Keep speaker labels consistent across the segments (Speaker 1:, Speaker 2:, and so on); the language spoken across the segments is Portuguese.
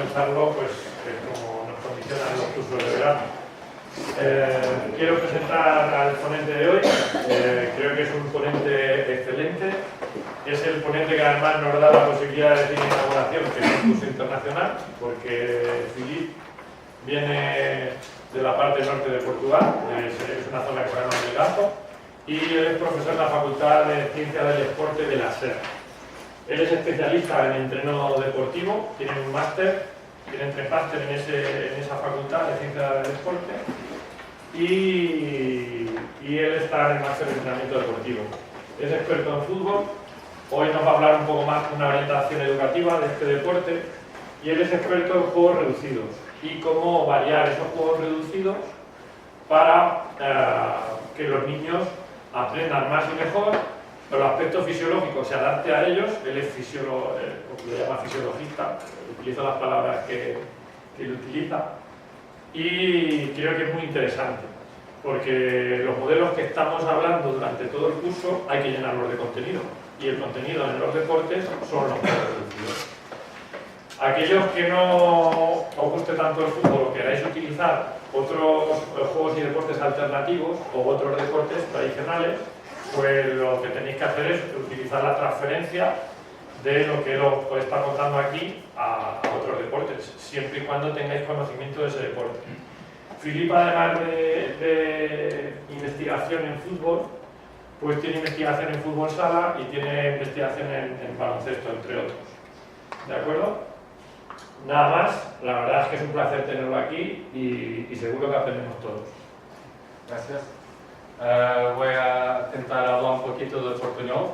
Speaker 1: organizarlo, pues como nos condicionan los cursos de verano. Quiero presentar al ponente de hoy. Creo que es un ponente excelente. Es el ponente que además nos da la posibilidad de decir inauguración, que es un curso internacional, porque Philippe viene de la parte norte de Portugal, es una zona que se llama Melgaço, y él es profesor en la Facultad de Ciencias del Deporte de la SER. Él es especialista en entreno deportivo, tiene un máster, tiene 3 másteres en esa Facultad de Ciencias del Deporte, y él está en el máster de entrenamiento deportivo. Es experto en fútbol. Hoy nos va a hablar un poco más de una orientación educativa de este deporte, y él es experto en juegos reducidos y cómo variar esos juegos reducidos para que los niños aprendan más y mejor, pero el aspecto fisiológico se adapte a ellos. Él es lo llama fisiologista, utiliza las palabras que él utiliza, y creo que es muy interesante, porque los modelos que estamos hablando durante todo el curso hay que llenarlos de contenido, y el contenido en los deportes son los juegos reducidos. Aquellos que no os guste tanto el fútbol o queráis utilizar otros juegos y deportes alternativos o otros deportes tradicionales, pues lo que tenéis que hacer es utilizar la transferencia de lo que os está contando aquí a otros deportes, siempre y cuando tengáis conocimiento de ese deporte. Philippe, además de investigación en fútbol, pues tiene investigación en fútbol sala y tiene investigación en baloncesto, entre otros. ¿De acuerdo? Nada más, la verdad es que es un placer tenerlo aquí y seguro que aprendemos todos.
Speaker 2: Gracias. Voy a intentar hablar un poquito de portuñol.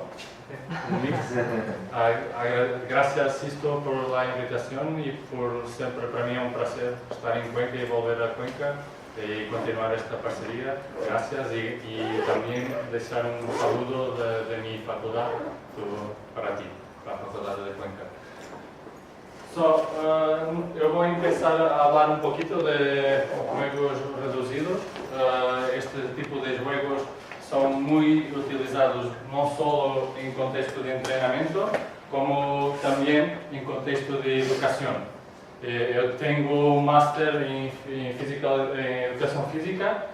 Speaker 2: Gracias, Sisto, por la invitación y por siempre para mí es un placer estar en Cuenca y volver a Cuenca y continuar esta parcería. Gracias y también desear un saludo de mi facultad para ti, la Facultad de Cuenca. Eu vou empezar a hablar un poquito de juegos reducidos. Este tipo de juegos son muy utilizados no solo en contexto de entrenamiento, como también en contexto de educación. Eu tenho un máster em educação física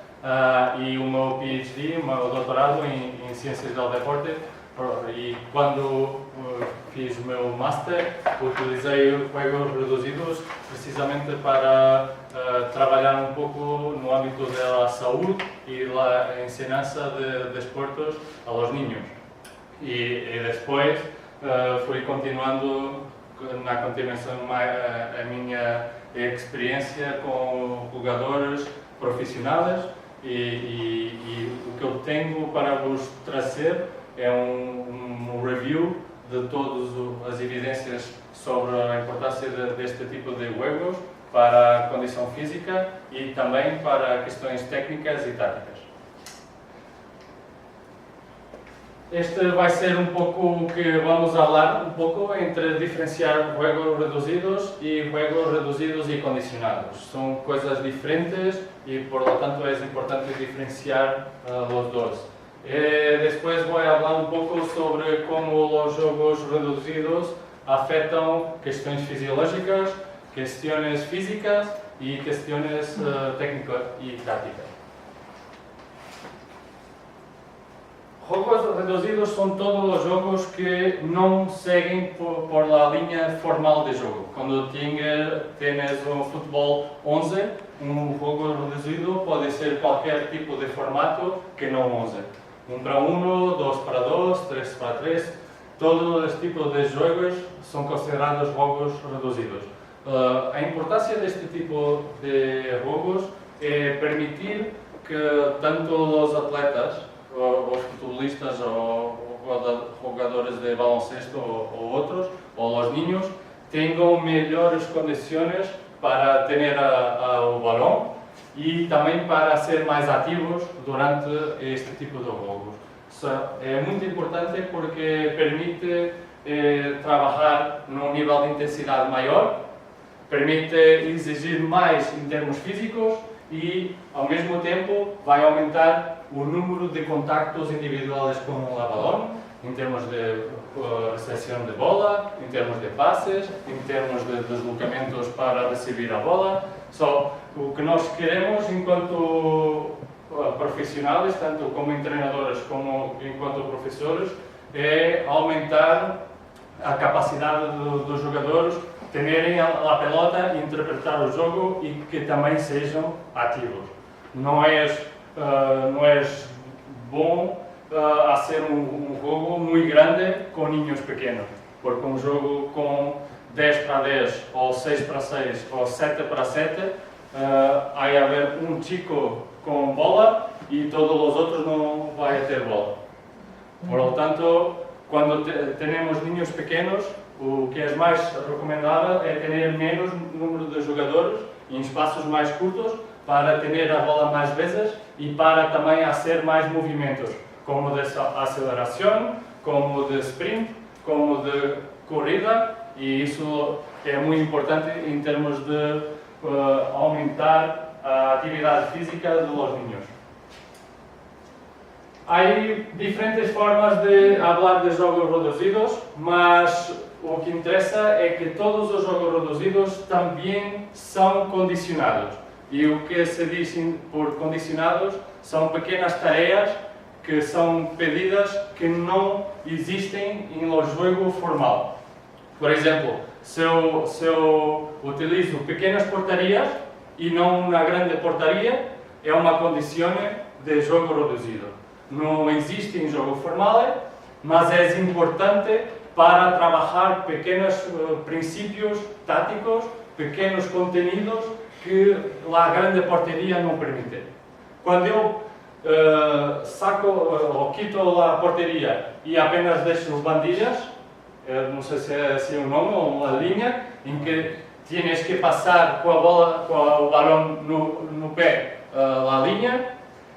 Speaker 2: e o meu PhD, o meu doutorado em ciências do deporte. E quando fiz o meu master, utilizei jogos reduzidos precisamente para trabalhar um pouco no âmbito da saúde e da ensinança de desportos aos niños. E depois fui continuando na continuação a minha experiência com jogadores profissionais e o que eu tenho para vos trazer é um review de todas as evidências sobre a importância deste tipo de jogos para a condição física e também para questões técnicas e táticas. Este vai ser um pouco o que vamos falar, um pouco entre diferenciar jogos reduzidos e condicionados. São coisas diferentes e, por lo tanto, é importante diferenciar os dois. Después voy a hablar un poco sobre cómo los juegos reducidos afectan cuestiones fisiológicas, cuestiones físicas y cuestiones técnicas y tácticas. Juegos reducidos son todos los juegos que no siguen por la línea formal de juego. Cuando tienes un fútbol 11, un juego reducido puede ser cualquier tipo de formato que no 11. 1 para 1, 2 para 2, 3 para 3, todos os tipos de jogos são considerados jogos reduzidos. A importância deste tipo de jogos é permitir que tanto os atletas, os futbolistas ou jogadores de baloncesto ou outros, ou os niños, tenham melhores condições para ter o balão e também para ser mais ativos durante este tipo de jogos. É muito importante porque permite trabalhar num nível de intensidade maior, permite exigir mais em termos físicos e, ao mesmo tempo, vai aumentar o número de contactos individuais com o balão em termos de recepção de bola, em termos de passes, em termos de deslocamentos para receber a bola. Só o que nós queremos enquanto profissionais, tanto como treinadores como enquanto professores, é aumentar a capacidade dos jogadores terem a pelota e interpretar o jogo e que também sejam ativos. Não é bom hacer um jogo muito grande com ninhos pequenos, porque um jogo com 10-10 ou 6-6 ou 7-7 vai haver um chico com bola e todos os outros não vão ter bola. Por lo tanto, quando temos ninhos pequenos, o que é mais recomendável é ter menos número de jogadores em espaços mais curtos para ter a bola mais vezes e para também fazer mais movimentos, como de aceleração, como de sprint, como de corrida, e isso é muito importante em termos de aumentar a atividade física dos niños. Há diferentes formas de falar de jogos reduzidos, mas o que interessa é que todos os jogos reduzidos também são condicionados. E o que se diz por condicionados são pequenas tarefas que são pedidas que não existem no jogo formal. Por exemplo, se eu utilizo pequenas portarias e não uma grande portaria, é uma condição de jogo reduzido. Não existe em jogo formal, mas é importante para trabalhar pequenos princípios táticos, pequenos contenidos que a grande porteria não permite. Quando eu saco ou quito a porteria e apenas deixo bandeiras, não sei se é assim o nome, ou uma linha, em que tienes que passar com a bola, com o balão no pé a linha,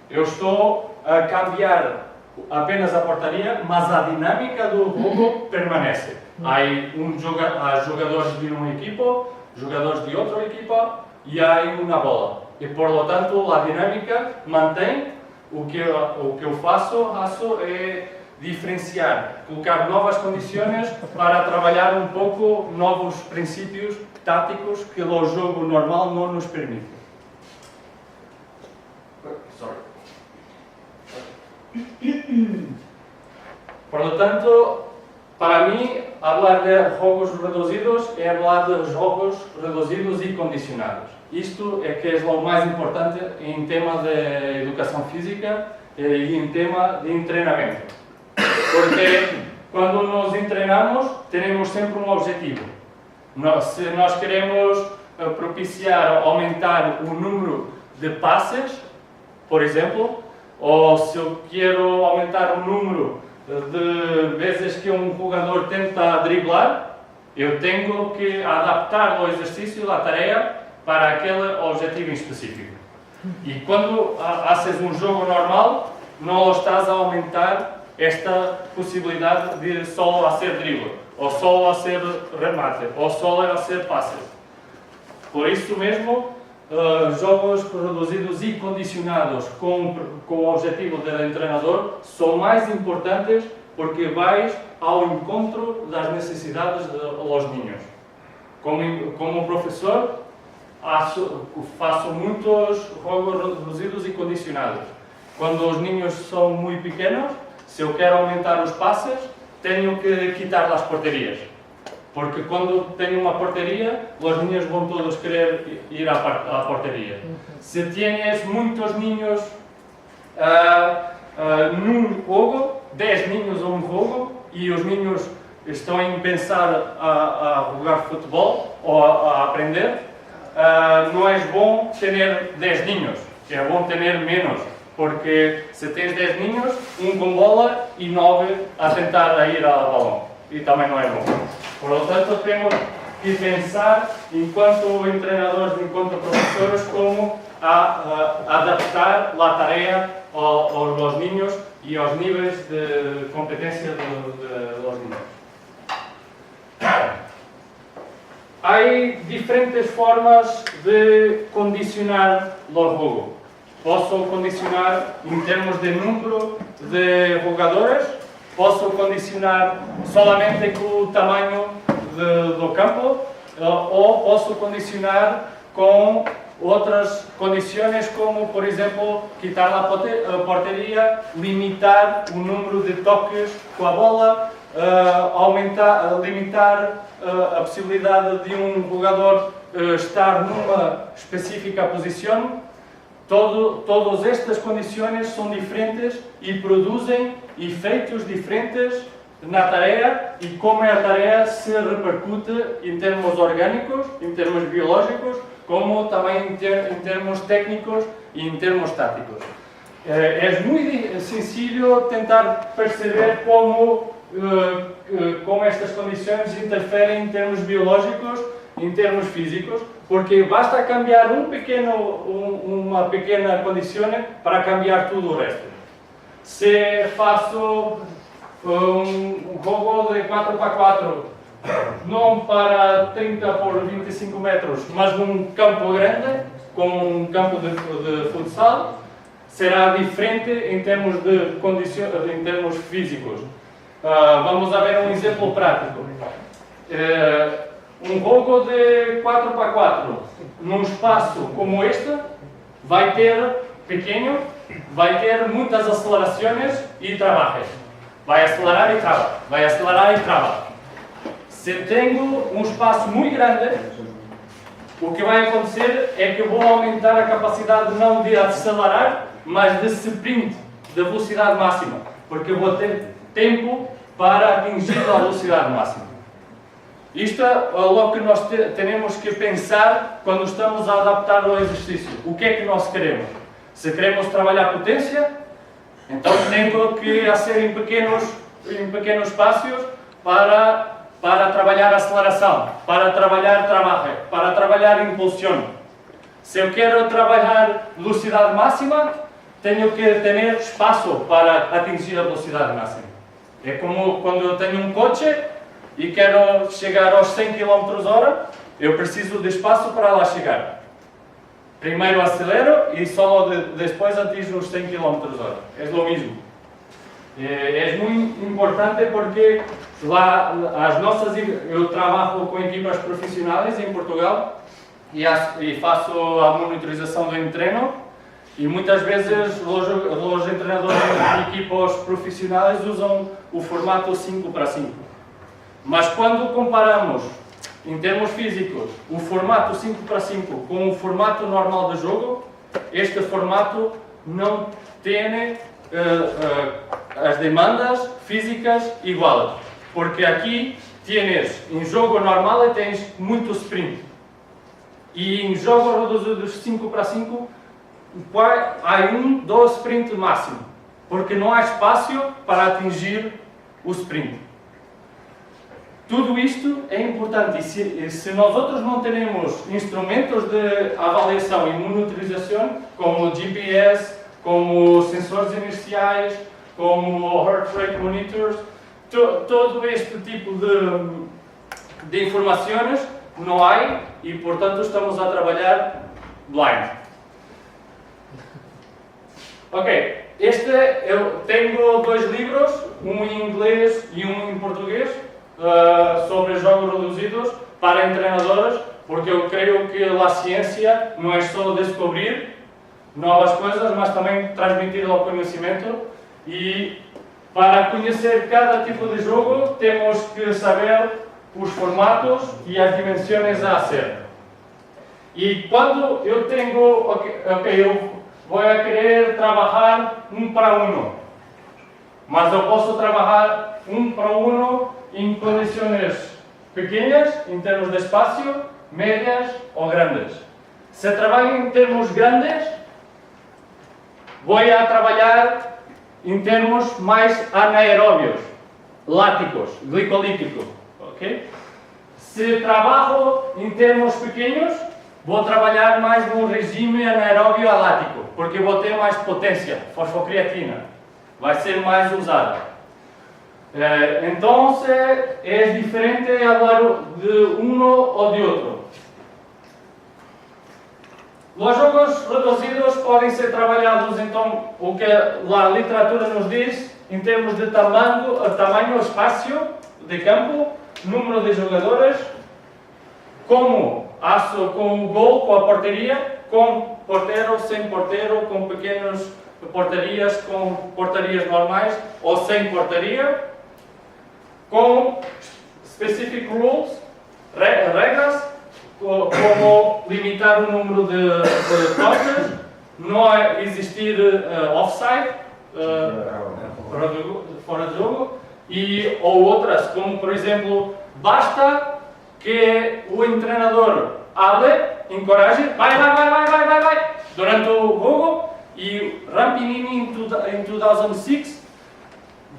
Speaker 2: eu estou a cambiar apenas a portaria, mas a dinâmica do jogo permanece. Há jogadores de uma equipa, jogadores de outra equipa e há uma bola. E, por lo tanto, a dinâmica mantém. O que eu faço é diferenciar, colocar novas condições para trabalhar um pouco novos princípios táticos que o jogo normal não nos permite. Por lo tanto, para mim, falar de jogos reduzidos é falar de jogos reduzidos e condicionados. Isto é que é o mais importante em tema de educação física e em tema de treinamento. Porque quando nos treinamos, temos sempre um objetivo. Se nós queremos propiciar, aumentar o número de passes, por exemplo, ou se eu quero aumentar o número de vezes que um jogador tenta driblar, eu tenho que adaptar o exercício, a tarefa, para aquele objetivo específico. E quando haces um jogo normal, não estás a aumentar esta possibilidade de só fazer drible, ou só fazer remate, ou só fazer passes. Por isso mesmo, jogos reduzidos e condicionados com o objetivo do treinador são mais importantes porque vais ao encontro das necessidades dos niños. Como professor, faço muitos jogos reduzidos e condicionados. Quando os niños são muito pequenos, se eu quero aumentar os passes, tenho que quitar as porterias. Porque quando tenho uma porteria, os niños vão todos querer ir à porteria. Se tienes muitos niños num jogo, 10 niños a um jogo, e os niños estão a pensar a jogar futebol ou a aprender, não é bom ter 10 niños, é bom ter menos. Porque se tens 10 niños, um com bola e 9 a tentar ir ao balão. E também não é bom. Por lo tanto, temos que pensar, enquanto treinadores, enquanto professores, como adaptar a tarefa aos niños e aos níveis de competência dos niños. Há diferentes formas de condicionar o jogo. Posso condicionar em termos de número de jogadores, posso condicionar solamente com o tamanho do campo ou posso condicionar com outras condições, como, por exemplo, quitar a porteria, limitar o número de toques com a bola, limitar a possibilidade de um jogador estar numa específica posição. Todas estas condições são diferentes e produzem efeitos diferentes na tarefa e como a tarefa se repercute em termos orgânicos, em termos biológicos, como também em termos técnicos e em termos táticos. É muito sencillo tentar perceber como estas condições interferem em termos biológicos, em termos físicos, porque basta cambiar uma pequena condição para cambiar tudo o resto. Se faço um jogo de 4x4, não para 30 por 25 metros, mas num campo grande, como um campo de futsal, será diferente em termos de em termos físicos. Vamos a ver um exemplo prático. Um jogo de 4x4 num espaço como este vai ter pequeno, vai ter muitas acelerações e travagens. Vai acelerar e trava, vai acelerar e trava. Se tenho um espaço muito grande, o que vai acontecer é que vou aumentar a capacidade não de acelerar, mas de sprint, de velocidade máxima, porque vou ter tempo para atingir a velocidade máxima. Isto é o que nós temos que pensar quando estamos a adaptar ao exercício. O que é que nós queremos? Se queremos trabalhar potência, então tenho que fazer em pequenos espaços para trabalhar aceleração, para trabalhar travagem, para trabalhar impulsão. Se eu quero trabalhar velocidade máxima, tenho que ter espaço para atingir a velocidade máxima. É como quando eu tenho um coche e quero chegar aos 100 km/h, eu preciso de espaço para lá chegar. Primeiro acelero e só depois atingo os 100 km/h. É o mesmo. É muito importante porque eu trabalho com equipas profissionais em Portugal e faço a monitorização do treino e muitas vezes os treinadores de equipas profissionais usam o formato 5x5. Mas quando comparamos em termos físicos o formato 5x5 com o formato normal de jogo, este formato não tem as demandas físicas iguais, porque aqui tienes em jogo normal tens muito sprint e em jogos reduzidos 5x5 há dois sprint máximo, porque não há espaço para atingir o sprint. Tudo isto é importante e se nós outros não temos instrumentos de avaliação e monitorização como GPS, como sensores inerciais, como heart rate monitors, todo este tipo de informações não há e, portanto, estamos a trabalhar blind. Ok, eu tenho dois livros, um em inglês e um em português, sobre jogos reduzidos para treinadores, porque eu creio que a ciência não é só descobrir novas coisas, mas também transmitir o conhecimento. E para conhecer cada tipo de jogo, temos que saber os formatos e as dimensões a ser. E quando eu tenho, eu vou querer trabalhar 1:1, mas eu posso trabalhar 1:1 em condições pequenas, em termos de espaço, médias ou grandes. Se trabalho em termos grandes, vou a trabalhar em termos mais anaeróbios, láticos, glicolíticos. Okay? Se trabalho em termos pequenos, vou trabalhar mais num regime anaeróbio alático, porque vou ter mais potência, fosfocreatina, vai ser mais usada. Então, é diferente falar de um ou de outro. Os jogos reduzidos podem ser trabalhados, então, o que a literatura nos diz em termos de tamanho, espaço de campo, número de jogadores, como com o gol, com a porteria, com porteiro, sem porteiro, com pequenas portarias, com portarias normais ou sem portaria, com specific rules, regras, como limitar o número de toques, não existir offside, fora de jogo, ou outras, como por exemplo, basta que o treinador hable, encoraje, vai, durante o jogo, e Rampanini em 2006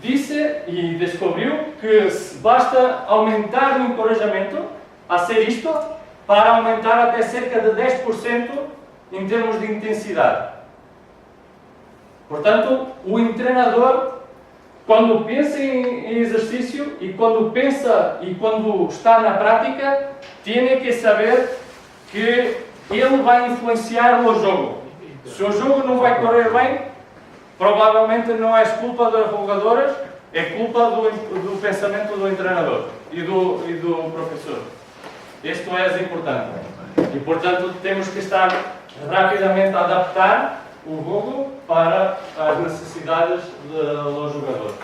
Speaker 2: disse e descobriu que basta aumentar o encorajamento a ser isto para aumentar até cerca de 10% em termos de intensidade. Portanto, o treinador, quando pensa em exercício e quando está na prática, tem que saber que ele vai influenciar o jogo. Se o jogo não vai correr bem, provavelmente não é culpa dos jogadores, é culpa do pensamento do treinador e do professor. Isto é importante. E, portanto, temos que estar rapidamente a adaptar o jogo para as necessidades dos jogadores.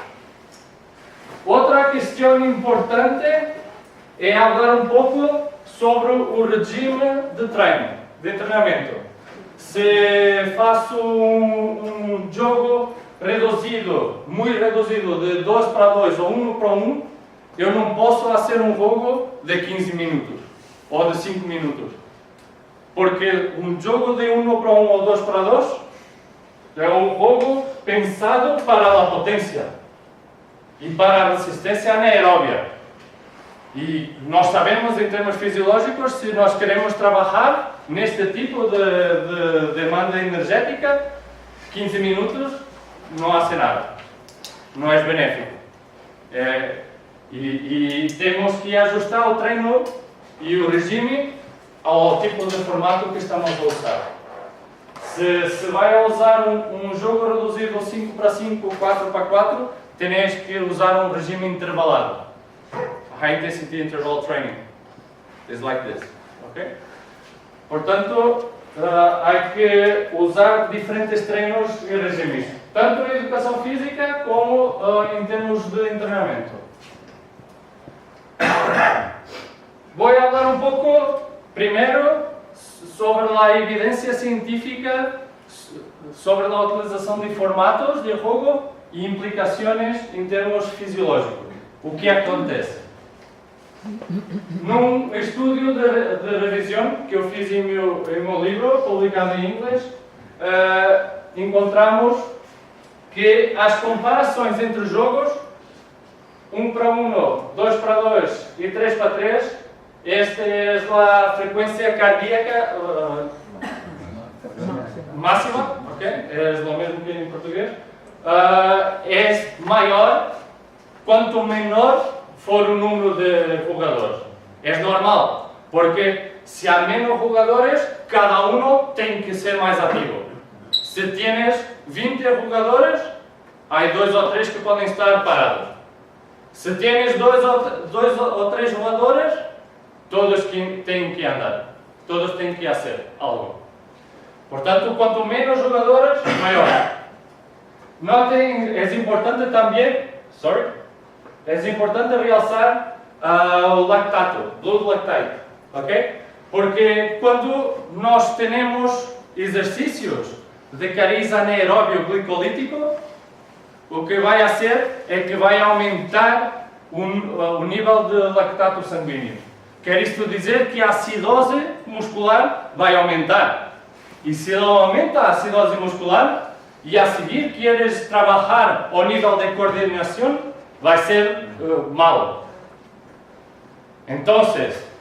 Speaker 2: Outra questão importante é falar um pouco sobre o regime de treinamento. Se faço um jogo reduzido, muito reduzido, de 2 para 2 ou 1 para 1, eu não posso fazer um jogo de 15 minutos ou de 5 minutos. Porque um jogo de 1 para 1 ou 2 para 2 é um jogo pensado para a potência e para a resistência anaeróbia. E nós sabemos, em termos fisiológicos, se nós queremos trabalhar neste tipo de demanda energética, 15 minutos não hace nada. Não é benéfico. E temos que ajustar o treino e o regime ao tipo de formato que estamos a usar. Se vai usar um jogo reduzido 5 para 5, 4 para 4, tenéis que usar um regime intervalado. High intensity interval training. It's like this. Okay? Portanto, há que usar diferentes treinos e regimes, tanto em educação física como em termos de treinamento. Vou falar um pouco, primeiro, sobre a evidência científica sobre a utilização de formatos de jogo e implicações em termos fisiológicos. O que acontece? Num estudo de revisão que eu fiz em meu livro, publicado em inglês, encontramos que as comparações entre jogos 1 para 1, 2 para 2 e 3 para 3, esta é a frequência cardíaca máxima, okay? É o mesmo que em português, é maior quanto menor for o número de jogadores. É normal, porque se há menos jogadores, cada um tem que ser mais ativo. Se tienes 20 jogadores, há 2 ou 3 que podem estar parados. Se tienes 2 ou 3 jogadores, todos têm que andar. Todos têm que fazer algo. Portanto, quanto menos jogadores, maior. Notem, é importante também, é importante realçar o lactato, blood lactate, ok? Porque quando nós temos exercícios de cariz anaeróbio glicolítico, o que vai fazer é que vai aumentar o nível de lactato sanguíneo. Quer isto dizer que a acidose muscular vai aumentar. E se ela aumenta a acidose muscular, e a seguir queres trabalhar ao nível de coordenação, vai ser mal. Então,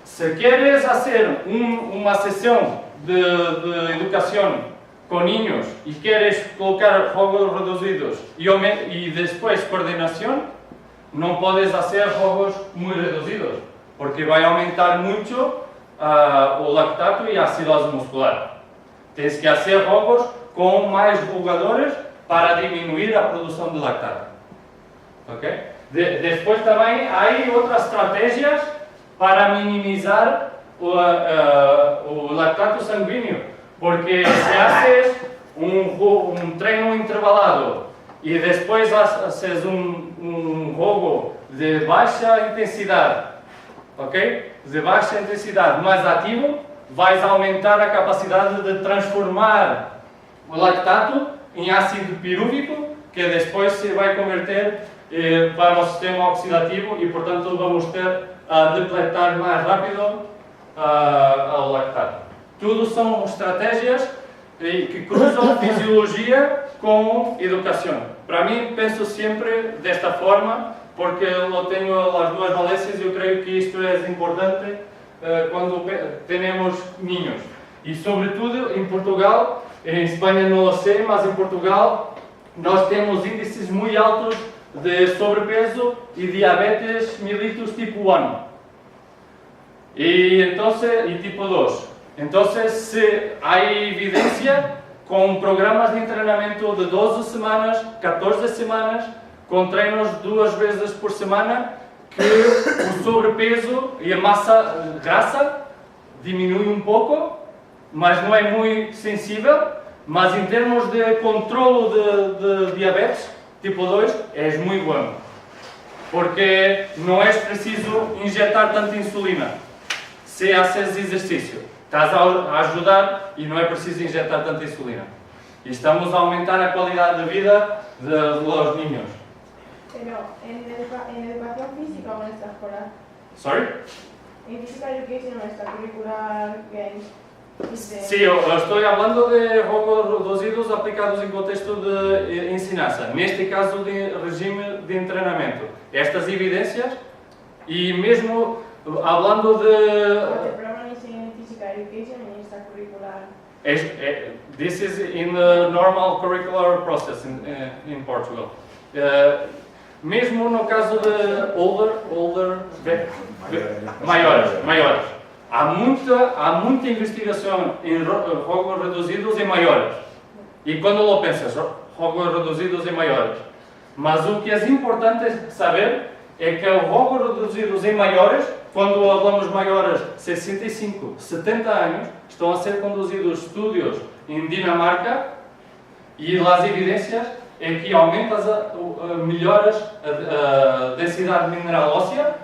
Speaker 2: se queres fazer uma sessão de educação com niños e queres colocar jogos reduzidos e depois coordenação, não podes fazer jogos muito reduzidos, porque vai aumentar muito o lactato e a acidose muscular. Tens que fazer jogos com mais jogadores para diminuir a produção de lactato. Okay? Después también hay otras estrategias para minimizar o lactato sanguíneo, porque si haces un treino intervalado y después haces un juego de baja intensidad, okay? De baja intensidad más activo, vais aumentar a capacidade de transformar o lactato em ácido pirúvico, que depois se vai converter para o sistema oxidativo e, portanto, vamos ter a depletar mais rápido o lactato. Tudo são estratégias que cruzam fisiologia com educação. Para mim, penso sempre desta forma, porque eu tenho as duas valências e eu creio que isto é importante quando temos niños. E, sobretudo, em Portugal, em Espanha não o sei, mas em Portugal nós temos índices muito altos de sobrepeso e diabetes mellitus tipo 1 e tipo 2. Então, se há evidência com programas de treinamento de 12 semanas, 14 semanas, com treinos 2 vezes por semana, que o sobrepeso e a massa grassa diminui um pouco, mas não é muito sensível, mas em termos de controlo de diabetes tipo 2, é muito bom, porque não é preciso injetar tanta insulina se haces exercício. Estás a ajudar e não é preciso injetar tanta insulina. E estamos a aumentar a qualidade de vida dos niños.
Speaker 3: Pero en educación física o en extraescolar.
Speaker 2: Sorry?
Speaker 3: En Physical Education o extracurricular games.
Speaker 2: Sim, eu estou falando de jogos reduzidos aplicados em contexto de ensinança. Neste caso, de regime de treinamento. Estas evidências e mesmo falando de...
Speaker 3: The program is in Physical Education and extracurricular.
Speaker 2: This is in the normal curricular process in Portugal. Mesmo no caso de maiores. Há muita investigação em jogos reduzidos e maiores. E quando lo pensas, jogos reduzidos e maiores. Mas o que é importante saber é que os jogos reduzidos e maiores, quando falamos maiores, 65, 70 anos, estão a ser conduzidos estudos em Dinamarca e as evidências é que melhoras a densidade mineral óssea,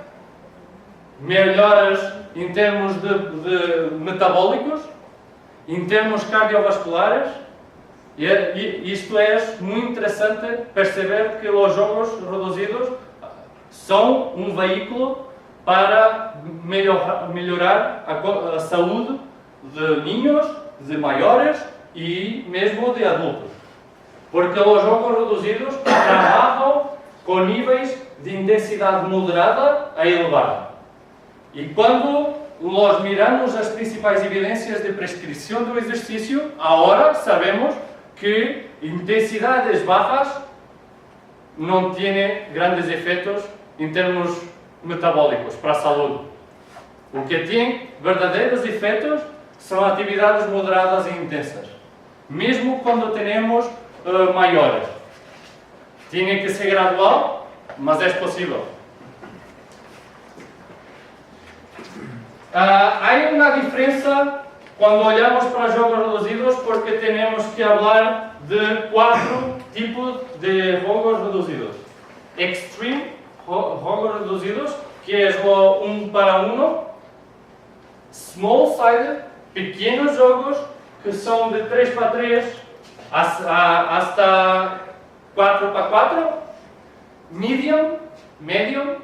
Speaker 2: melhoras em termos de metabólicos, em termos cardiovasculares, e isto é muito interessante perceber que os jogos reduzidos são um veículo para melhorar a saúde de niños, de maiores e mesmo de adultos. Porque os jogos reduzidos trabalham com níveis de intensidade moderada a elevada. E quando nós miramos as principais evidências de prescrição do exercício, agora sabemos que intensidades bajas não têm grandes efeitos em termos metabólicos para a saúde. O que tem verdadeiros efeitos são atividades moderadas e intensas. Mesmo quando temos maiores. Tem que ser gradual, mas é possível. Há uma diferença quando olhamos para jogos reduzidos, porque temos que falar de 4 tipos de jogos reduzidos. Extreme, jogos reduzidos, que é o 1 para 1. Small-sided, pequenos jogos, que são de 3 para 3 hasta 4 para 4. Medium,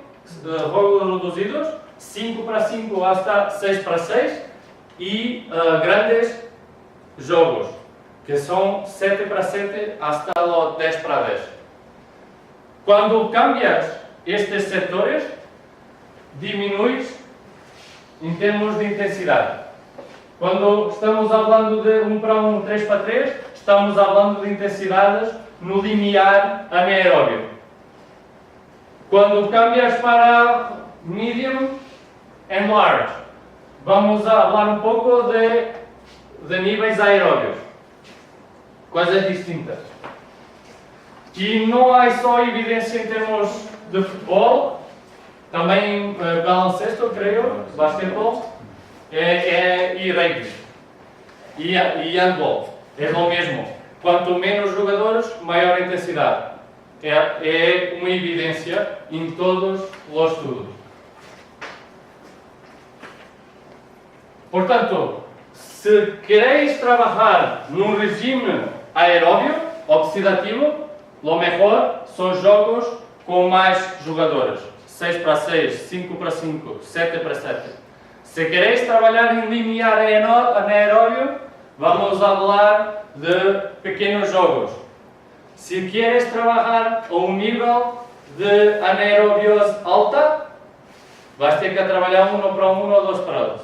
Speaker 2: jogos reduzidos, 5 para 5 hasta 6 para 6. E grandes jogos, que são 7 para 7 hasta 10 para 10. Quando cambias estes setores, diminuis em termos de intensidade. Quando estamos falando de 1 para 1, 3 para 3, estamos falando de intensidades no limiar anaeróbio. Quando cambias para medium and large, vamos a falar um pouco de níveis aeróbios. Coisas distintas. E não há só evidência em termos de futebol, também baloncesto, creio, basquetebol, e rugby, e handball. É o mesmo. Quanto menos jogadores, maior intensidade. É uma evidência em todos os estudos. Portanto, se queréis trabalhar num regime aeróbio, oxidativo, o melhor são jogos com mais jogadores. 6 para 6, 5 para 5, 7 para 7. Se queréis trabalhar em linear anaeróbio, vamos falar de pequenos jogos. Se queres trabalhar a um nível de anaerobiose alta, vais ter que trabalhar 1 para 1 ou 2 para 2.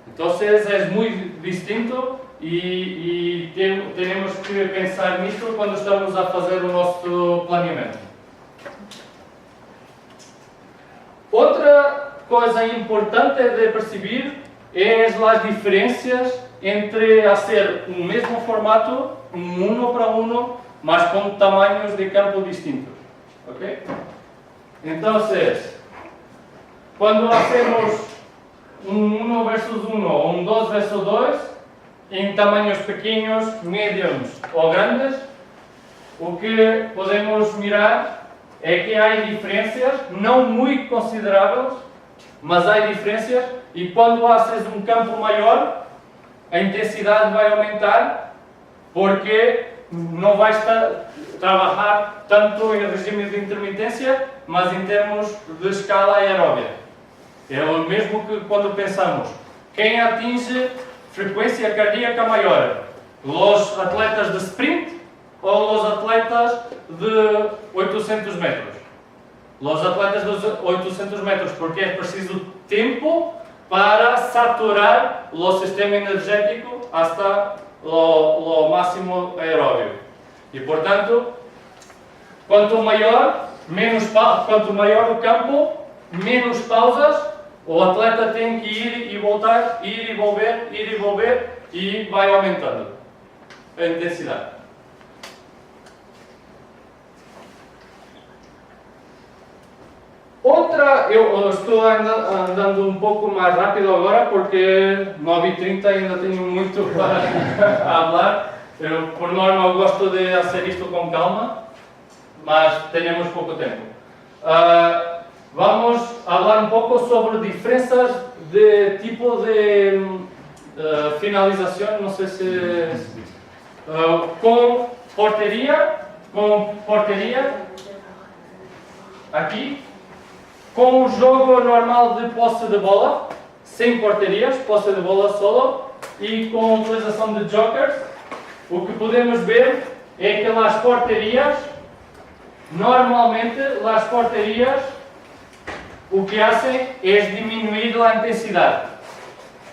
Speaker 2: Então é muito distinto e temos que pensar nisso quando estamos a fazer o nosso planeamento. Outra coisa importante de perceber é as diferenças entre fazer o mesmo formato, um 1 para 1, mas com tamanhos de campo distintos. Ok? Então, quando fazemos um 1 versus 1 ou um 2 versus 2, em tamanhos pequenos, médios ou grandes, o que podemos mirar é que há diferenças, não muito consideráveis, mas há diferenças, e quando fazes um campo maior, a intensidade vai aumentar, porque não vais trabalhar tanto em regime de intermitência, mas em termos de escala aeróbia. É o mesmo que quando pensamos, quem atinge frequência cardíaca maior? Os atletas de sprint ou os atletas de 800 metros? Os atletas de 800 metros, porque é preciso tempo para saturar o sistema energético hasta o máximo aeróbio. E, portanto, quanto maior o campo, menos pausas, o atleta tem que ir e voltar, ir e volver, e vai aumentando a intensidade. Eu estou andando um pouco mais rápido agora porque 9h30 ainda tenho muito para falar. Por norma eu gosto de fazer isto com calma, mas temos pouco tempo. Vamos falar um pouco sobre diferenças de tipo de finalização, não sei se com porteria aqui, com o jogo normal de posse de bola, sem porterias, posse de bola solo, e com a utilização de jokers, o que podemos ver é que as porterias, normalmente, as porterias, o que fazem é diminuir a intensidade.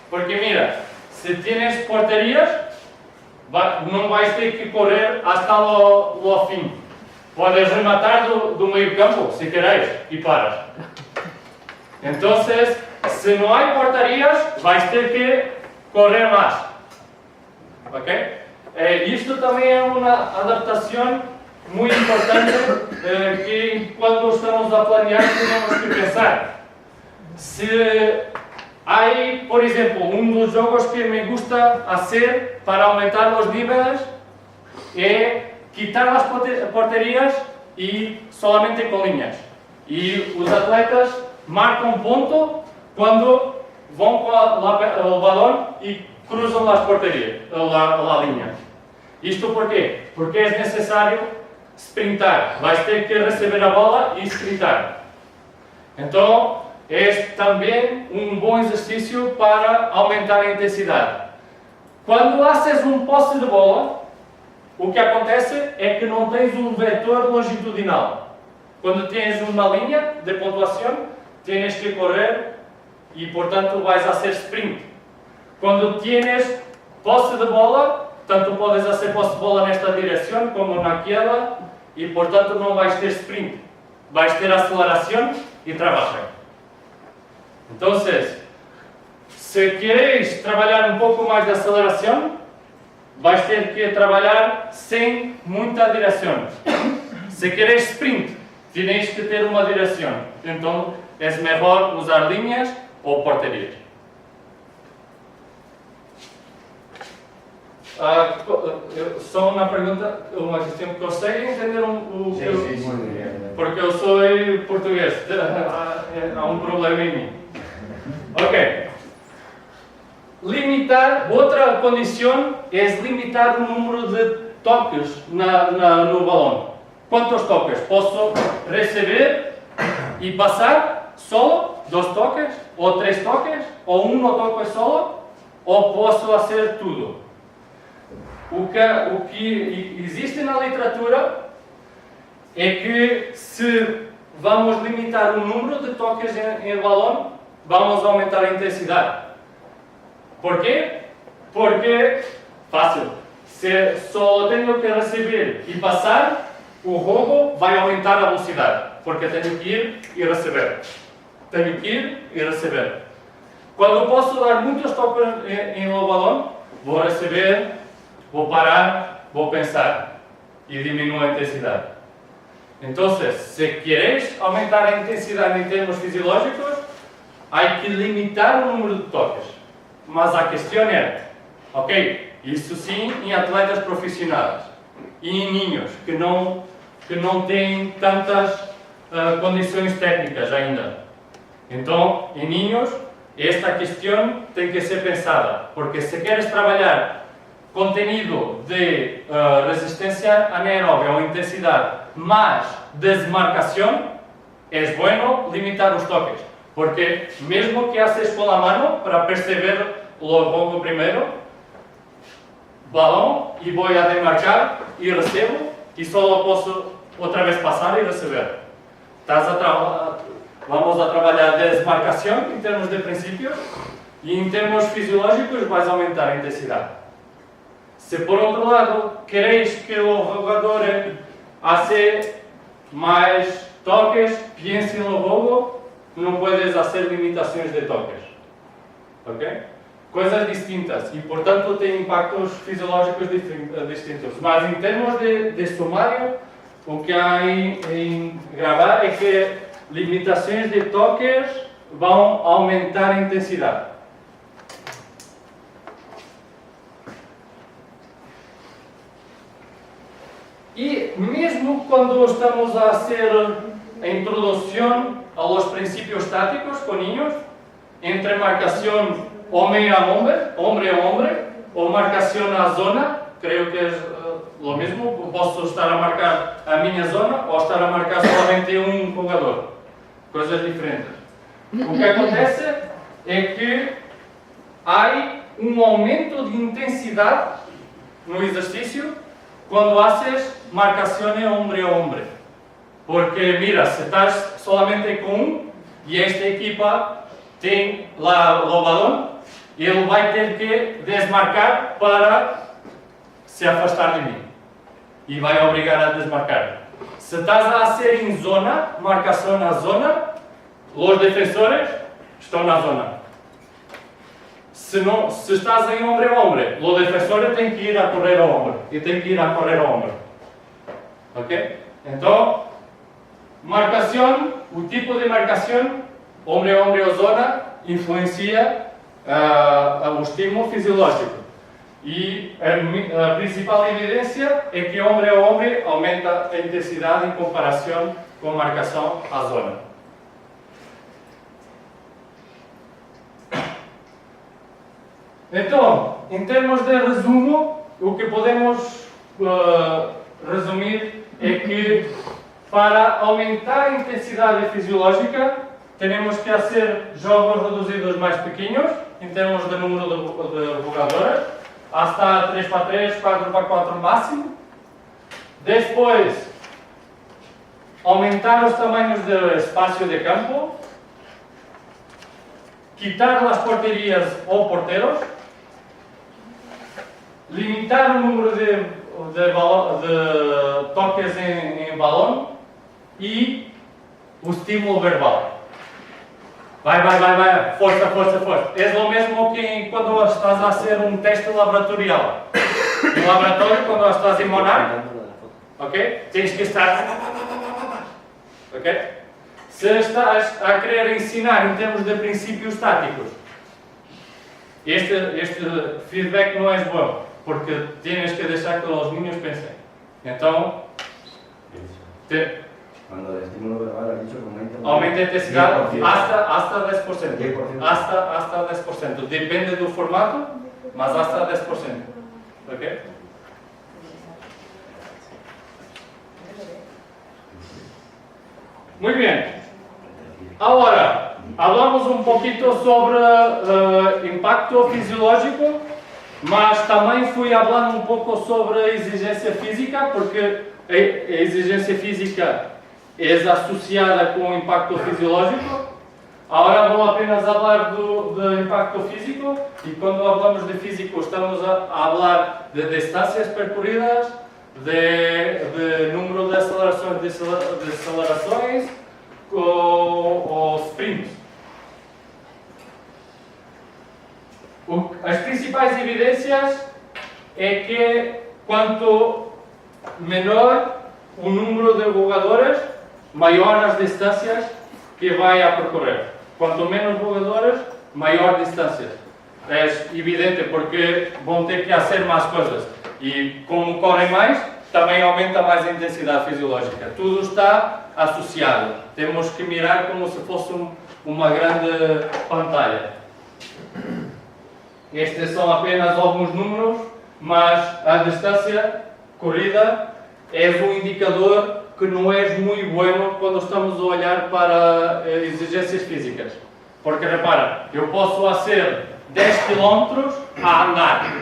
Speaker 2: Porque mira, se tienes porterias, não vais ter que correr hasta o fim. Podes rematar do meio campo, se queres, e paras. Então, se não há portarias, vais ter que correr mais. Ok? Isto também é uma adaptação muito importante que quando estamos a planear temos que pensar. Se há, por exemplo, um dos jogos que me gusta fazer para aumentar os níveis é quitar as porterias e solamente com linhas. E os atletas marcam ponto quando vão com o balão e cruzam as porterias, a linha. Isto por quê? Porque é necessário sprintar. Vais ter que receber a bola e sprintar. Então, é também um bom exercício para aumentar a intensidade. Quando haces um posse de bola, o que acontece é que não tens um vetor longitudinal. Quando tens uma linha de pontuação, tens que correr e, portanto, vais fazer sprint. Quando tienes posse de bola, tanto podes fazer posse de bola nesta direção como naquela e, portanto, não vais ter sprint. Vais ter aceleração e trabalho. Então, se queres trabalhar um pouco mais de aceleração, vais ter que trabalhar sem muita direção. Se queres sprint, tens que ter uma direção. Então, é melhor usar linhas ou porterias. Só uma pergunta, uma questão. Conseguem entender o que eu... Porque eu sou português. Há um problema em mim. Ok. Limitar, outra condição é limitar o número de toques no balão. Quantos toques? Posso receber e passar solo, 2 toques, ou 3 toques, ou 1 toque solo, ou posso fazer tudo. O que existe na literatura é que se vamos limitar o número de toques em balão, vamos aumentar a intensidade. Por quê? Porque, fácil, se só tenho que receber e passar, o jogo vai aumentar a velocidade, porque tenho que ir e receber. Tenho que ir e receber. Quando posso dar muitos toques em um balão, vou receber, vou parar, vou pensar e diminuo a intensidade. Então, se queres aumentar a intensidade em termos fisiológicos, há que limitar o número de toques. Mas a questão é, ok, isso sim em atletas profissionais e em ninhos que não têm tantas condições técnicas ainda. Então, em ninhos, esta questão tem que ser pensada, porque se queres trabalhar conteúdo de resistência anaeróbica ou intensidade mais desmarcação, é bueno limitar os toques. Porque mesmo que haces com a mano para perceber o jogo primeiro, balão e vou a demarcar e recebo e só posso outra vez passar e receber. Vamos a trabalhar desmarcação em termos de princípios e em termos fisiológicos vais aumentar a intensidade. Se por outro lado quereis que o jogador hace mais toques, pense no jogo, não podes fazer limitações de toques. Ok? Coisas distintas e, portanto, têm impactos fisiológicos distintos. Mas, em termos de sumário, o que há em gravar é que limitações de toques vão aumentar a intensidade. E, mesmo quando estamos a fazer a introdução aos princípios táticos com niños, entre marcação homem a homem, ou marcação à zona, creio que é o mesmo, posso estar a marcar a minha zona ou estar a marcar somente um jogador. Coisas diferentes. O que acontece é que há um aumento de intensidade no exercício quando haces marcação homem a homem. Porque, mira, se estás solamente com um e esta equipa tem lá o balão, ele vai ter que desmarcar para se afastar de mim. E vai obrigar a desmarcar. Se estás a ser em zona, marcação na zona, os defensores estão na zona. Se estás em homem a homem, o defensor tem que ir a correr ao homem. E tem que ir a correr ao homem. Ok? Então, marcação, o tipo de marcação, homem a homem ou zona, influencia o estímulo fisiológico. E a principal evidência é que homem a homem aumenta a intensidade em comparação com marcação à zona. Então, em termos de resumo, o que podemos resumir é que para aumentar a intensidade fisiológica temos que fazer jogos reduzidos mais pequenos, em termos de número de jogadores, hasta 3x3, 4x4 máximo. Depois, aumentar os tamanhos do espaço de campo, quitar as porterias ou porteros, limitar o número de toques em balão e o estímulo verbal. Vai, força. É o mesmo que quando estás a fazer um teste laboratorial. no laboratório, quando estás em Monarch, ok? Tens que estar... ok? Se estás a querer ensinar em termos de princípios táticos, este feedback não é bom, porque tienes que deixar que os niños pensem. Então,
Speaker 4: Cuando el estímulo verbal ha dicho que
Speaker 2: aumenta a intensidade
Speaker 4: 10%.
Speaker 2: hasta 10%.
Speaker 4: 10%.
Speaker 2: Hasta 10%. Depende do formato, mas hasta 10%. Ok? Muy bien. Ahora, hablamos un poquito sobre impacto fisiológico, mas também fui hablando um pouco sobre a exigência física, porque a exigência física é associada com o impacto fisiológico. Agora vou apenas falar do impacto físico, e quando falamos de físico estamos a falar de distâncias percorridas, de número de acelerações ou sprints. As principais evidências é que quanto menor o número de jogadores, maior as distâncias que vai a percorrer. Quanto menos jogadores, maior distâncias. É evidente porque vão ter que fazer mais coisas. E como correm mais, também aumenta mais a intensidade fisiológica. Tudo está associado. Temos que mirar como se fosse uma grande pantalha. Estes são apenas alguns números, mas a distância corrida é um indicador que não é muito bueno quando estamos a olhar para exigências físicas. Porque repara, eu posso fazer 10 km a andar.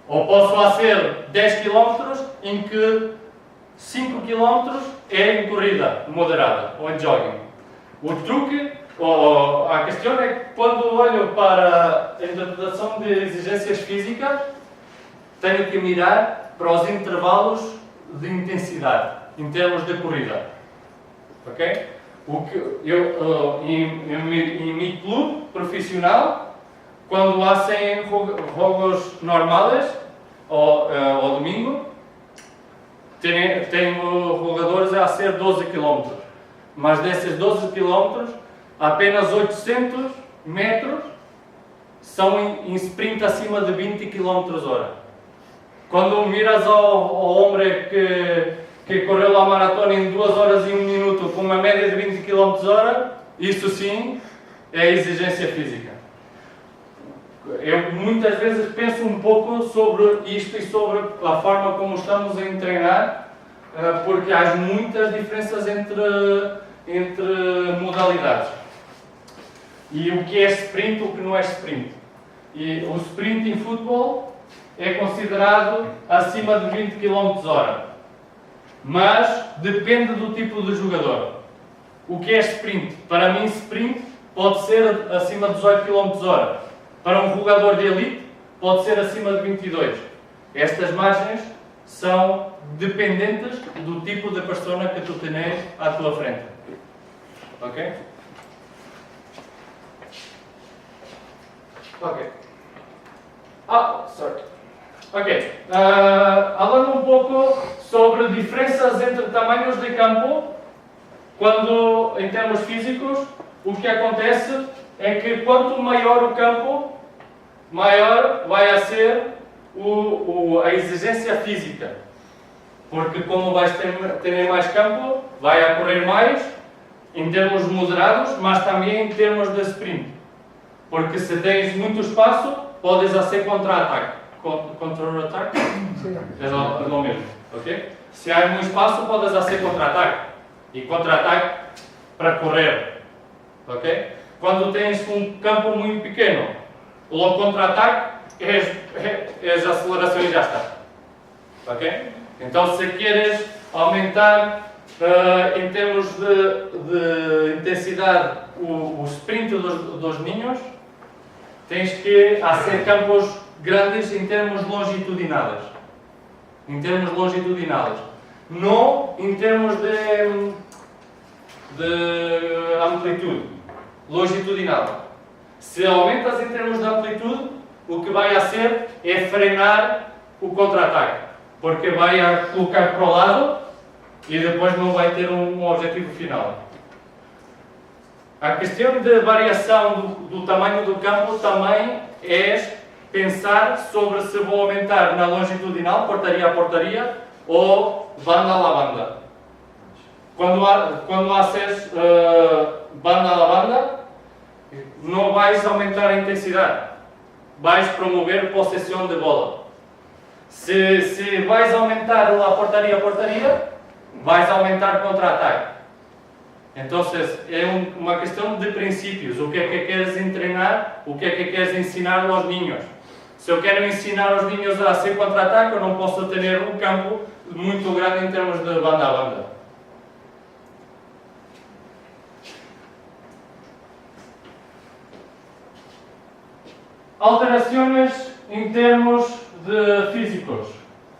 Speaker 2: Ou posso fazer 10 km em que 5 km é em corrida moderada ou em jogging. O truque, ou a questão é que quando olho para a interpretação de exigências físicas, tenho que mirar para os intervalos de intensidade, em termos de corrida. Ok? O que eu, em meu clube profissional, quando fazem jogos normais, ao domingo, tenho jogadores a ser 12 km. Mas desses 12 km, apenas 800 metros são em sprint acima de 20 km/h. Quando miras ao homem que correu a maratona em 2 horas e 1 minuto com uma média de 20 km/h, isso sim é exigência física. Eu muitas vezes penso um pouco sobre isto e sobre a forma como estamos a treinar, porque há muitas diferenças entre modalidades. E o que é sprint e o que não é sprint. E o sprint em futebol é considerado acima de 20 km/h. Mas depende do tipo de jogador. O que é sprint? Para mim, sprint pode ser acima de 18 km/h. Para um jogador de elite, pode ser acima de 22. Estas margens são dependentes do tipo de persona que tu tens à tua frente. Ok? Ok. Sorry. Ok. Falando um pouco sobre diferenças entre tamanhos de campo, quando, em termos físicos, o que acontece é que quanto maior o campo, maior vai ser a exigência física. Porque como vais ter mais campo, vai a correr mais, em termos moderados, mas também em termos de sprint. Porque se tens muito espaço, podes fazer contra-ataque. Contra-ataque? É o mesmo, ok? Se há muito espaço, podes fazer contra-ataque. E contra-ataque para correr, ok? Quando tens um campo muito pequeno, o contra-ataque é as acelerações e já está. Ok? Então, se queres aumentar em termos de intensidade o sprint dos ninhos, tens que fazer campos grandes em termos longitudinais. Em termos longitudinais. Não em termos de amplitude. Longitudinal. Se aumentas em termos de amplitude, o que vai fazer é frenar o contra-ataque, porque vai a colocar para o lado e depois não vai ter um objetivo final. A questão de variação do tamanho do campo também é pensar sobre se vou aumentar na longitudinal, portaria a portaria, ou banda a banda. Quando haces banda a banda, não vais aumentar a intensidade, vais promover possessão de bola. Se vais aumentar a portaria, vais aumentar contra-ataque. Então, é uma questão de princípios. O que é que queres treinar? O que é que queres ensinar aos ninhos? Se eu quero ensinar aos ninhos a ser contra-ataque, eu não posso ter um campo muito grande em termos de banda a banda. Alterações em termos de físicos.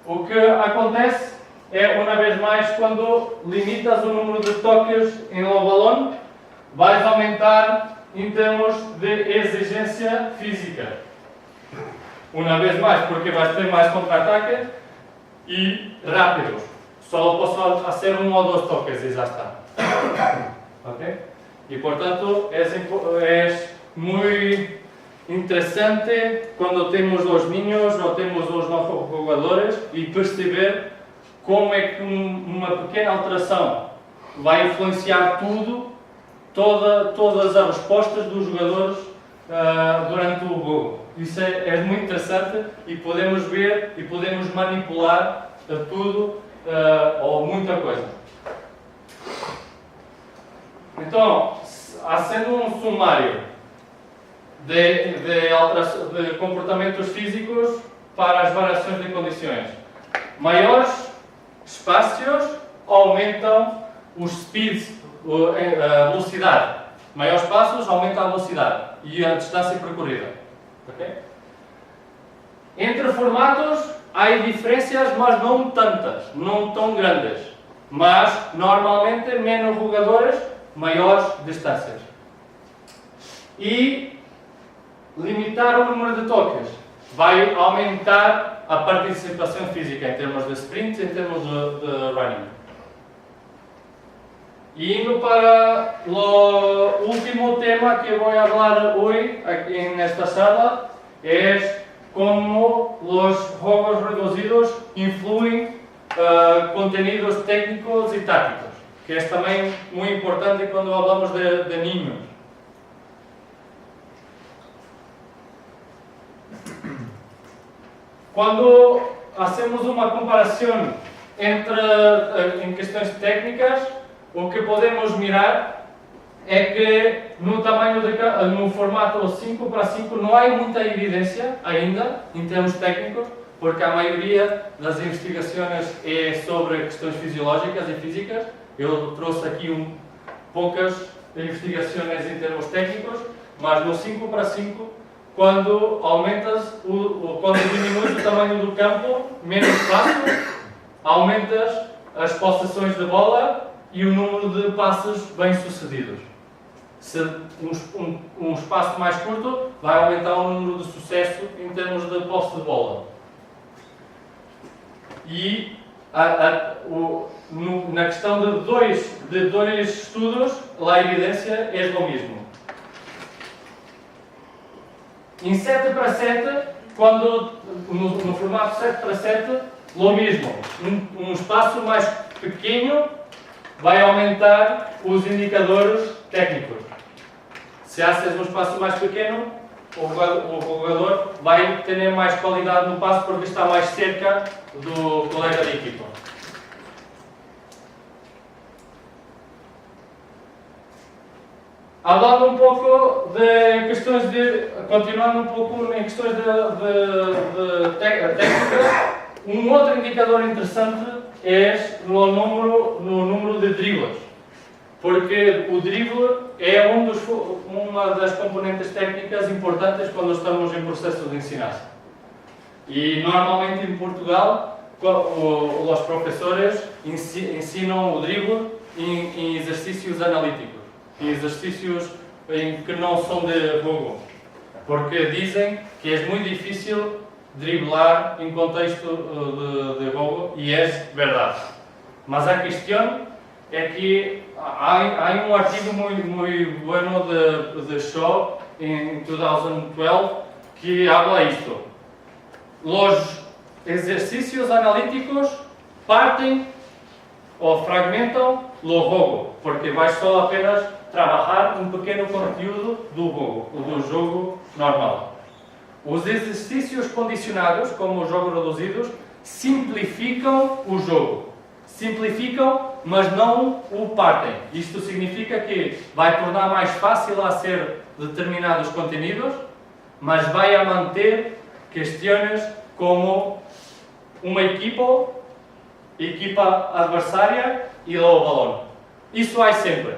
Speaker 2: O que acontece é, uma vez mais, quando limitas o número de toques em um balão, vais aumentar em termos de exigência física. Uma vez mais, porque vais ter mais contra-ataque e rápidos. Só posso fazer 1 ou 2 toques e já está. Ok? E, portanto, é muito interessante quando temos os ninhos ou temos os novos jogadores e perceber como é que uma pequena alteração vai influenciar todas as respostas dos jogadores durante o jogo. Isso é muito interessante e podemos ver e podemos manipular tudo ou muita coisa. Então, sendo um sumário de comportamentos físicos para as variações de condições. Maiores espaços aumentam os speeds, a velocidade. Maiores passos aumentam a velocidade e a distância percorrida. Okay? Entre formatos há diferenças, mas não tantas, não tão grandes. Mas, normalmente, menos jogadores, maiores distâncias. E limitar o número de toques vai aumentar a participação física em termos de sprints, em termos de running. E indo para o último tema que vou falar hoje aqui nesta sala é como os jogos reduzidos influem contenidos técnicos e táticos, que é também muito importante quando falamos de niños. Quando hacemos uma comparação em questões técnicas, o que podemos mirar é que no formato 5x5 não há muita evidência ainda, em termos técnicos, porque a maioria das investigações é sobre questões fisiológicas e físicas. Eu trouxe aqui poucas investigações em termos técnicos, mas no 5x5, quando diminuis o tamanho do campo, menos espaço, aumentas as possessões de bola e o número de passes bem-sucedidos. Se um espaço mais curto, vai aumentar o número de sucesso em termos de posse de bola. E na questão de dois estudos, a evidência é o mesmo. Em 7x7, no formato 7x7, o mesmo. Um espaço mais pequeno vai aumentar os indicadores técnicos. Se haces um espaço mais pequeno, o jogador vai ter mais qualidade no passo porque está mais cerca do colega de equipa. Falando um pouco de questões continuando um pouco em questões de técnica, um outro indicador interessante é no número de dribles, porque o drible é uma das componentes técnicas importantes quando estamos em processo de ensinar. E normalmente em Portugal, os professores ensinam o drible em exercícios analíticos, em exercícios que não são de jogo. porque dizem que é muito difícil driblar em contexto de jogo, e é verdade. Mas a questão é que há um artigo muito bueno de Shaw em 2012 que habla isto. Los exercícios analíticos partem ou fragmentam o jogo, porque vai só apenas trabalhar um pequeno conteúdo do jogo normal. Os exercícios condicionados, como os jogos reduzidos, simplificam o jogo. Simplificam, mas não o partem. Isto significa que vai tornar mais fácil a ser determinados contenidos, mas vai a manter questões como uma equipa adversária e o balão. Isso há sempre.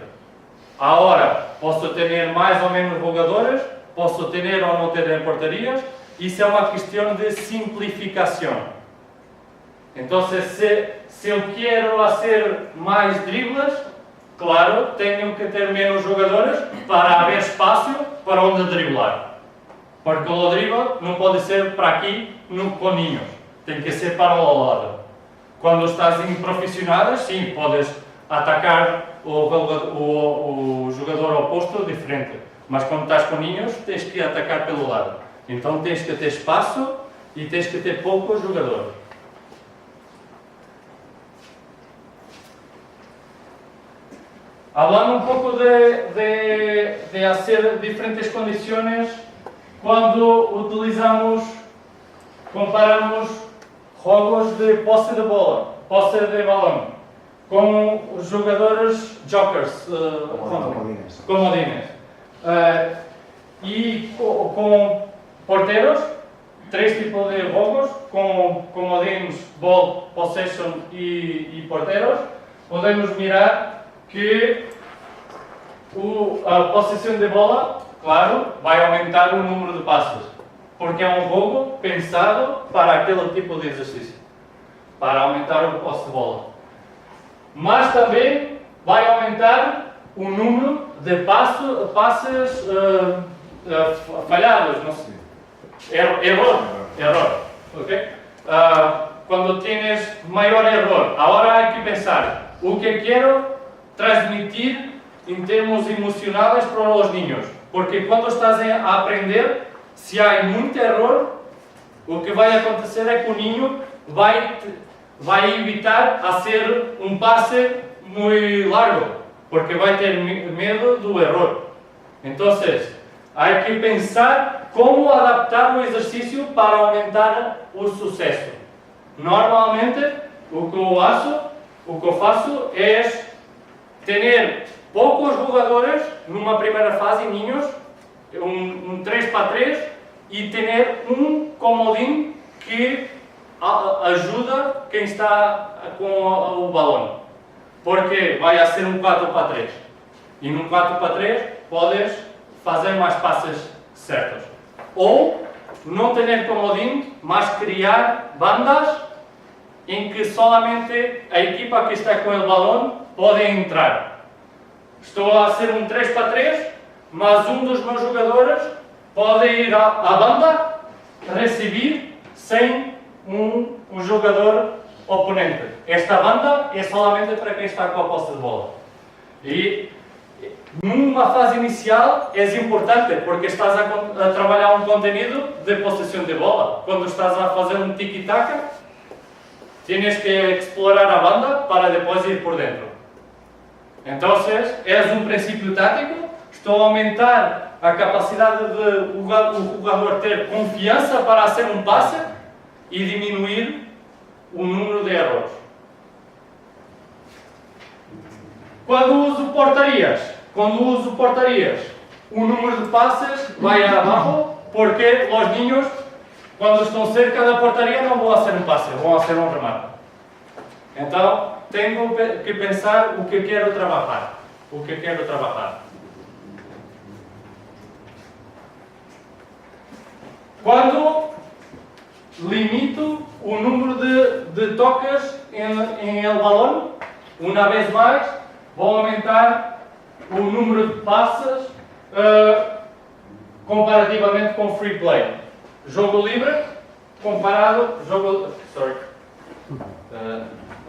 Speaker 2: Agora, posso ter mais ou menos jogadores, posso ter ou não ter portarias. Isso é uma questão de simplificação. Então, se eu quero fazer mais dribles, claro, tenho que ter menos jogadores para haver espaço para onde driblar. Porque o drible não pode ser para aqui com ninhos. Tem que ser para o lado. Quando estás em profissionais, sim, podes atacar o jogador oposto diferente. Mas quando estás com ninhos, tens que atacar pelo lado. Então tens que ter espaço e tens que ter poucos jogadores. Hablando um pouco de fazer diferentes condições quando comparamos jogos de posse de bola, posse de balão, com os jogadores jokers, comodines. E com porteiros, 3 tipos de jogos, com comodines, ball, possession e porteiros, podemos mirar que a possessão de bola, claro, vai aumentar o número de passos, porque é um jogo pensado para aquele tipo de exercício, para aumentar o posse de bola. Mas também vai aumentar o número de passes falhados, não sei. Error. Okay? Quando tienes maior error, agora há que pensar o que quero transmitir em termos emocionais para os niños, porque quando estás a aprender, se há muito erro, o que vai acontecer é que o niño vai evitar fazer um passe muito largo, porque vai ter medo do erro. Então, há que pensar como adaptar o exercício para aumentar o sucesso. Normalmente, o que eu faço é ter poucos jogadores numa primeira fase, niños, um 3-3, e ter um comodín que ajuda quem está com o balão. Porque vai a ser um 4-3. E num 4-3 podes fazer mais passes certos. Ou não ter comodín, mas criar bandas em que solamente a equipa que está com o balão pode entrar. Estou a ser um 3-3, mas um dos meus jogadores pode ir à banda, receber sem um jogador oponente. Esta banda é solamente para quem está com a posse de bola. E numa fase inicial é importante, porque estás a trabalhar um conteúdo de possessão de bola. Quando estás a fazer um tiki-taka, tienes que explorar a banda para depois ir por dentro. Então, é um princípio tático. Estou a aumentar a capacidade de o jogador ter confiança para fazer um passe e diminuir o número de erros. Quando uso portarias, o número de passes vai abaixo, porque os niños, quando estão cerca da portaria, não vão fazer um passe, vão fazer um remate. Então, tenho que pensar o que quero trabalhar. Quando limito o número de toques em el balão, uma vez mais, vou aumentar o número de passes comparativamente com free play. Jogo livre comparado jogo... Sorry.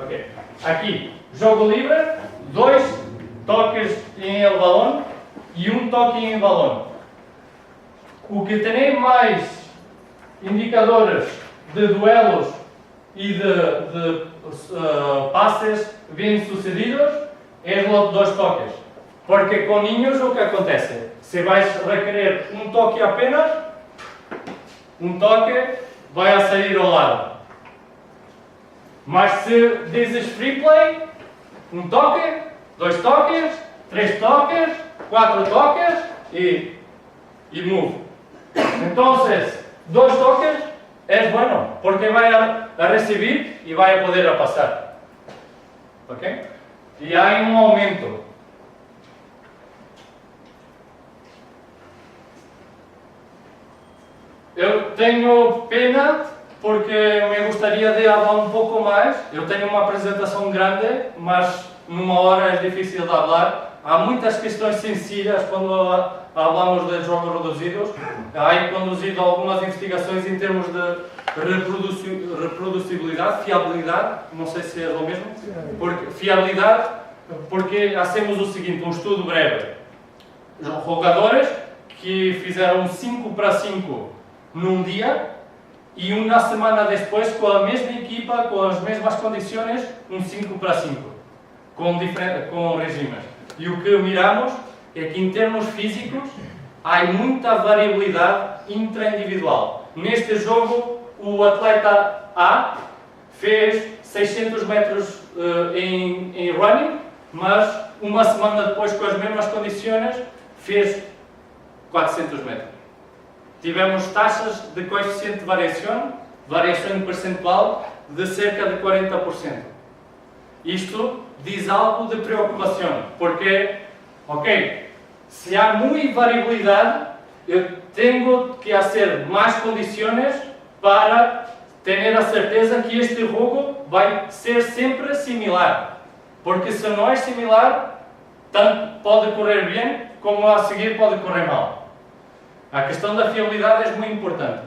Speaker 2: Ok. Aqui, jogo livre, 2 toques em el balão e 1 toque em el balão. O que tem mais indicadores de duelos e de passes bem sucedidos é os 2 toques. Porque com niños o que acontece? Se vais requerer um toque apenas, um toque vai a sair ao lado. Mas se dizes free play, um toque, 2 toques, 3 toques, 4 toques e move. Então, 2 toques é bueno, porque vai a receber e vai a poder a passar. Ok? E há um aumento. Eu tenho pena porque me gostaria de falar um pouco mais. Eu tenho uma apresentação grande, mas numa hora é difícil de falar. Há muitas questões sensíveis quando falamos de jogos reduzidos. Há conduzido algumas investigações em termos de reproducibilidade, fiabilidade, não sei se é o mesmo, fiabilidade, porque hacemos o seguinte, um estudo breve. Jogadores que fizeram 5 para 5 num dia e uma semana depois, com a mesma equipa, com as mesmas condições, um 5 para 5, com regimes. E o que miramos é que, em termos físicos, há muita variabilidade intra-individual. Neste jogo, o atleta A fez 600 metros em running, mas uma semana depois, com as mesmas condições, fez 400 metros. Tivemos taxas de coeficiente de variação percentual de cerca de 40%. Isto diz algo de preocupação, porque, ok, se há muita variabilidade, eu tenho que fazer mais condições para ter a certeza que este jogo vai ser sempre similar. Porque se não é similar, tanto pode correr bem, como a seguir pode correr mal. A questão da fiabilidade é muito importante.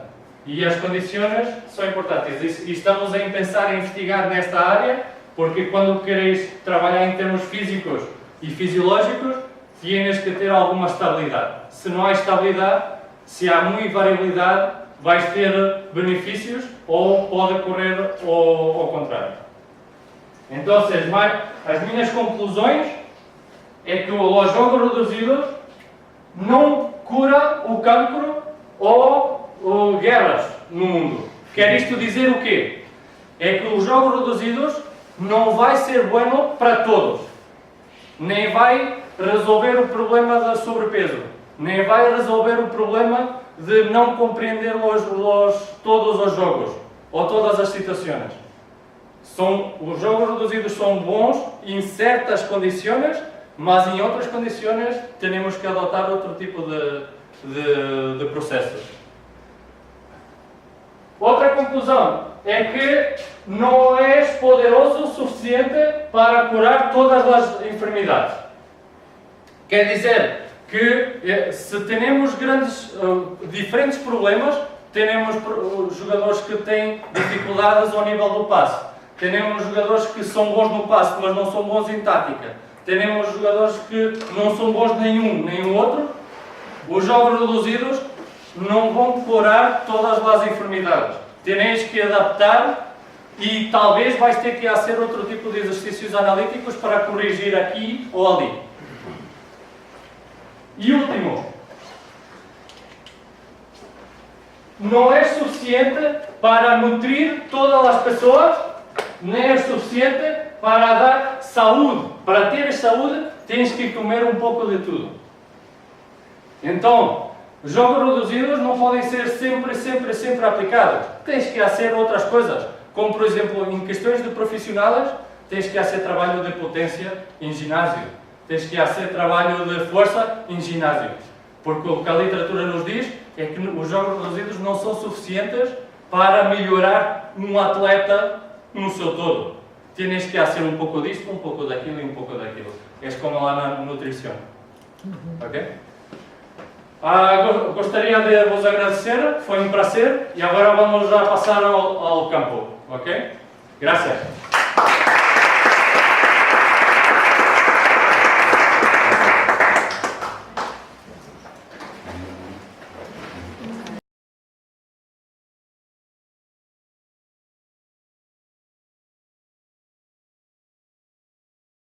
Speaker 2: E as condições são importantes. E estamos a pensar em investigar nesta área, porque quando quereis trabalhar em termos físicos e fisiológicos, tienes que ter alguma estabilidade. Se não há estabilidade, se há muita variabilidade, vais ter benefícios ou pode correr ao contrário. Então, as minhas conclusões é que os jogos reduzidos não cura o cancro ou guerras no mundo. Quer isto dizer o quê? É que os jogos reduzidos não vai ser bueno para todos. Nem vai resolver o problema do sobrepeso. Nem vai resolver o problema de não compreender todos os jogos ou todas as situações. Os jogos reduzidos são bons em certas condições, mas em outras condições temos que adotar outro tipo de processos. Outra conclusão é que não é poderoso o suficiente para curar todas as enfermidades. Quer dizer que se temos diferentes problemas, temos jogadores que têm dificuldades ao nível do passe, temos jogadores que são bons no passe, mas não são bons em tática, temos jogadores que não são bons nenhum outro. Os jogos reduzidos não vão curar todas as enfermidades. Tenéis que adaptar e talvez vais ter que fazer outro tipo de exercícios analíticos para corrigir aqui ou ali. E último, não é suficiente para nutrir todas as pessoas, nem é suficiente para dar saúde. Para ter saúde, tens que comer um pouco de tudo. Então, jogos reduzidos não podem ser sempre aplicados. Tens que fazer outras coisas, como por exemplo, em questões de profissionais, tens que fazer trabalho de potência em ginásio. Tens que fazer trabalho de força em ginásio. Porque o que a literatura nos diz é que os jogos reduzidos não são suficientes para melhorar um atleta no seu todo. Tens que fazer um pouco disto, um pouco daquilo e um pouco daquilo. É como lá na nutrição. Ok? Gostaria de vos agradecer, foi um prazer e agora vamos a passar ao campo, ok? Gracias.